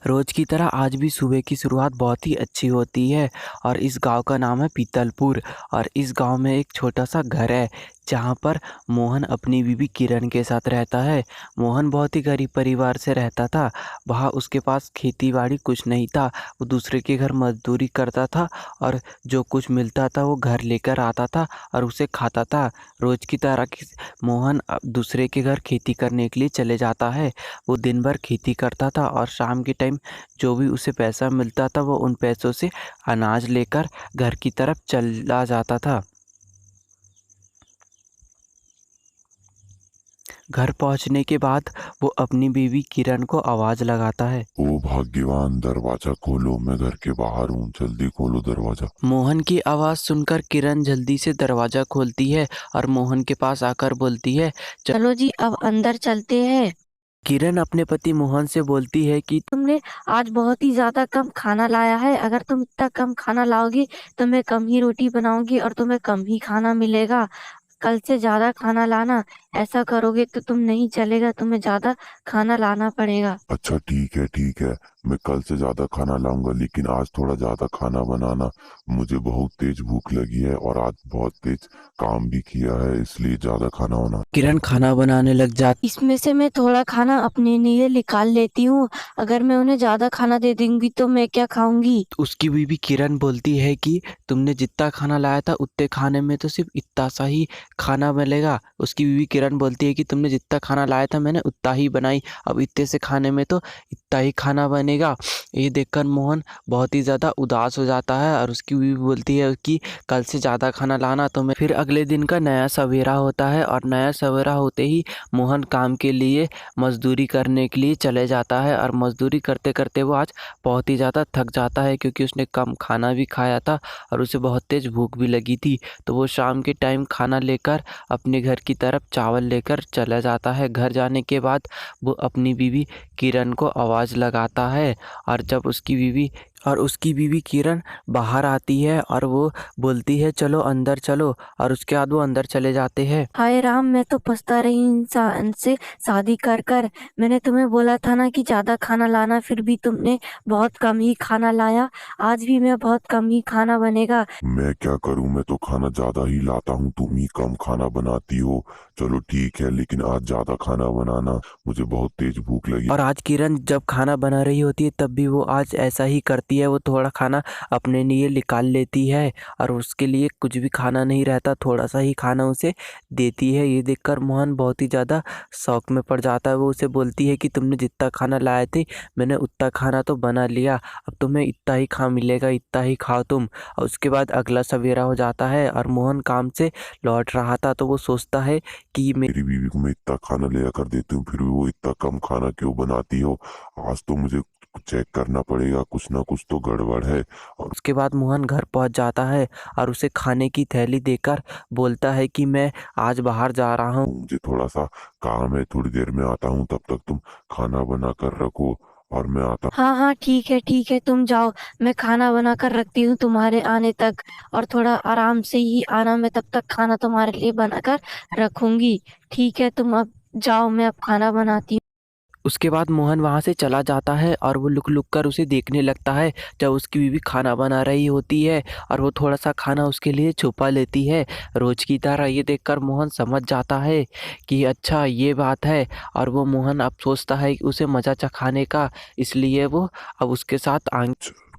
रोज की तरह आज भी सुबह की शुरुआत बहुत ही अच्छी होती है और इस गांव का नाम है पीतलपुर। और इस गांव में एक छोटा सा घर है जहां पर मोहन अपनी बीवी किरण के साथ रहता है। मोहन बहुत ही गरीब परिवार से रहता था। वहाँ उसके पास खेती बाड़ी कुछ नहीं था। वो दूसरे के घर मजदूरी करता था और जो कुछ मिलता था वो घर लेकर आता था और उसे खाता था। रोज की तरह मोहन दूसरे के घर खेती करने के लिए चले जाता है। वो दिन भर खेती करता था और शाम के टाइम जो भी उसे पैसा मिलता था वो उन पैसों से अनाज लेकर घर की तरफ चला जाता था। घर पहुंचने के बाद वो अपनी बीवी किरण को आवाज़ लगाता है। ओ भाग्यवान, दरवाजा खोलो, मैं घर के बाहर हूँ, जल्दी खोलो दरवाजा। मोहन की आवाज़ सुनकर किरण जल्दी से दरवाज़ा खोलती है और मोहन के पास आकर बोलती है, चलो जी अब अंदर चलते हैं। किरण अपने पति मोहन से बोलती है कि तुमने आज बहुत ही ज्यादा कम खाना लाया है। अगर तुम इतना कम खाना लाओगी तो मैं कम ही रोटी बनाऊंगी और तुम्हें कम ही खाना मिलेगा। कल से ज्यादा खाना लाना। ऐसा करोगे तो तुम नहीं चलेगा, तुम्हें ज्यादा खाना लाना पड़ेगा। अच्छा ठीक है, मैं कल से ज्यादा खाना लाऊंगा, लेकिन आज थोड़ा ज्यादा खाना बनाना। मुझे बहुत तेज भूख लगी है और आज बहुत तेज काम भी किया है, इसलिए ज्यादा खाना होना। किरण खाना बनाने लग जाती। इसमें से मैं थोड़ा खाना अपने लिए निकाल लेती हूँ। अगर मैं उन्हें ज्यादा खाना दे दूंगी तो मैं क्या खाऊंगी। उसकी बीवी किरण बोलती है कि तुमने जितना खाना लाया था उतने खाने में तो सिर्फ इतना सा ही खाना मिलेगा। उसकी बीवी किरण बोलती है कि तुमने जितना खाना लाया था मैंने उतना ही बनाई, अब इतने से खाने में तो इतना ही खाना बनेगा। ये देखकर मोहन बहुत ही ज़्यादा उदास हो जाता है और उसकी बीवी बोलती है कि कल से ज़्यादा खाना लाना। तो मैं फिर अगले दिन का नया सवेरा होता है और नया सवेरा होते ही मोहन काम के लिए मजदूरी करने के लिए चले जाता है और मजदूरी करते करते वो आज बहुत ही ज़्यादा थक जाता है क्योंकि उसने कम खाना भी खाया था और उसे बहुत तेज़ भूख भी लगी थी। तो वो शाम के टाइम खाना लेकर अपने घर की तरफ चावल लेकर चला जाता है। घर जाने के बाद वो अपनी बीवी किरण को आवाज़ लगाता है और जब उसकी बीवी किरण बाहर आती है और वो बोलती है चलो अंदर चलो, और उसके बाद वो अंदर चले जाते हैं। हाय राम, मैं तो पछता रही इंसान से शादी कर कर। मैंने तुम्हें बोला था ना कि ज्यादा खाना लाना, फिर भी तुमने बहुत कम ही खाना लाया। आज भी मैं बहुत कम ही खाना बनेगा। मैं क्या करूं, मैं तो खाना ज्यादा ही लाता हूं, तुम ही कम खाना बनाती हो। चलो ठीक है, लेकिन आज ज्यादा खाना बनाना, मुझे बहुत तेज भूख लगी। और आज किरण जब खाना बना रही होती है तब भी वो आज ऐसा ही करती है। वो थोड़ा खाना अपने लिए निकाल लेती है और उसके लिए कुछ भी खाना नहीं रहता, थोड़ा सा ही खाना उसे देती है। ये देखकर मोहन बहुत ही ज़्यादा शौक में पड़ जाता है। वो उसे बोलती है कि तुमने जितना खाना लाए थे मैंने उतना खाना तो बना लिया, अब तुम्हें इतना ही खा मिलेगा, इतना ही खाओ तुम। और उसके बाद अगला सवेरा हो जाता है और मोहन काम से लौट रहा था तो वो सोचता है कि मेरी बीवी को मैं इतना खाना लिया कर देती हूँ, फिर भी वो इतना कम खाना क्यों बनाती हो। आज तो मुझे चेक करना पड़ेगा, कुछ ना कुछ तो गड़बड़ है। और उसके बाद मोहन घर पहुंच जाता है और उसे खाने की थैली देकर बोलता है कि मैं आज बाहर जा रहा हूँ। मुझे थोड़ा सा काम है, थोड़ी देर में आता हूँ, तब तक तुम खाना बना कर रखो और मैं आता। हाँ हाँ ठीक है, तुम जाओ। मैं खाना बना कर रखती हूँ तुम्हारे आने तक। और थोड़ा आराम से ही आना, मैं तब तक खाना तुम्हारे लिए बनाकर रखूंगी। ठीक है, तुम अब जाओ, मैं अब खाना बनाती हूँ। उसके बाद मोहन वहाँ से चला जाता है और वो लुक लुक कर उसे देखने लगता है जब उसकी बीवी खाना बना रही होती है और वो थोड़ा सा खाना उसके लिए छुपा लेती है रोज की तरह। ये देखकर मोहन समझ जाता है कि अच्छा ये बात है, और वो मोहन अब सोचता है कि उसे मज़ा चखाने का, इसलिए वो अब उसके साथ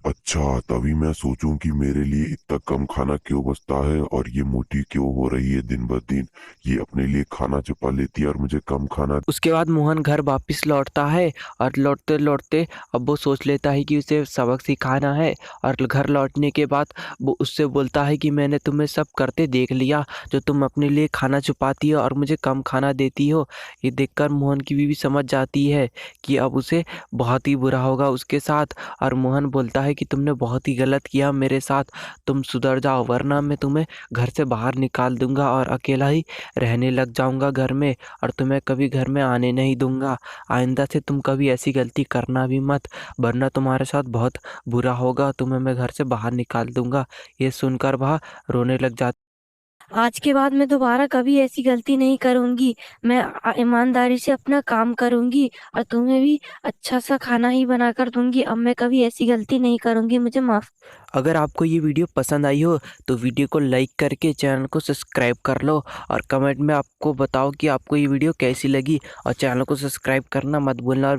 अच्छा, तभी मैं सोचूं कि मेरे लिए इतना कम खाना क्यों बचता है और ये मोटी क्यों हो रही है दिन ब दिन। ये अपने लिए खाना छुपा लेती है और मुझे कम खाना। उसके बाद मोहन घर वापस लौटता है और लौटते लौटते अब वो सोच लेता है कि उसे सबक सिखाना है। और घर लौटने के बाद वो उससे बोलता है कि मैंने तुम्हें सब करते देख लिया, जो तुम अपने लिए खाना छुपाती हो और मुझे कम खाना देती हो। ये देखकर मोहन की बीवी समझ जाती है कि अब उसे बहुत ही बुरा होगा उसके साथ। और मोहन बोलता है कि तुमने बहुत ही गलत किया मेरे साथ, तुम सुधर जाओ वरना मैं तुम्हें घर से बाहर निकाल दूंगा और अकेला ही रहने लग जाऊंगा घर में, और तुम्हें कभी घर में आने नहीं दूंगा। आइंदा से तुम कभी ऐसी गलती करना भी मत, वरना तुम्हारे साथ बहुत बुरा होगा, तुम्हें मैं घर से बाहर निकाल दूंगा। ये सुनकर वह रोने लग जाती। आज के बाद मैं दोबारा कभी ऐसी गलती नहीं करूँगी। मैं ईमानदारी से अपना काम करूँगी और तुम्हें भी अच्छा सा खाना ही बनाकर दूँगी। अब मैं कभी ऐसी गलती नहीं करूँगी, मुझे माफ़। अगर आपको ये वीडियो पसंद आई हो तो वीडियो को लाइक करके चैनल को सब्सक्राइब कर लो और कमेंट में आपको बताओ कि आपको ये वीडियो कैसी लगी और चैनल को सब्सक्राइब करना मत भूलना।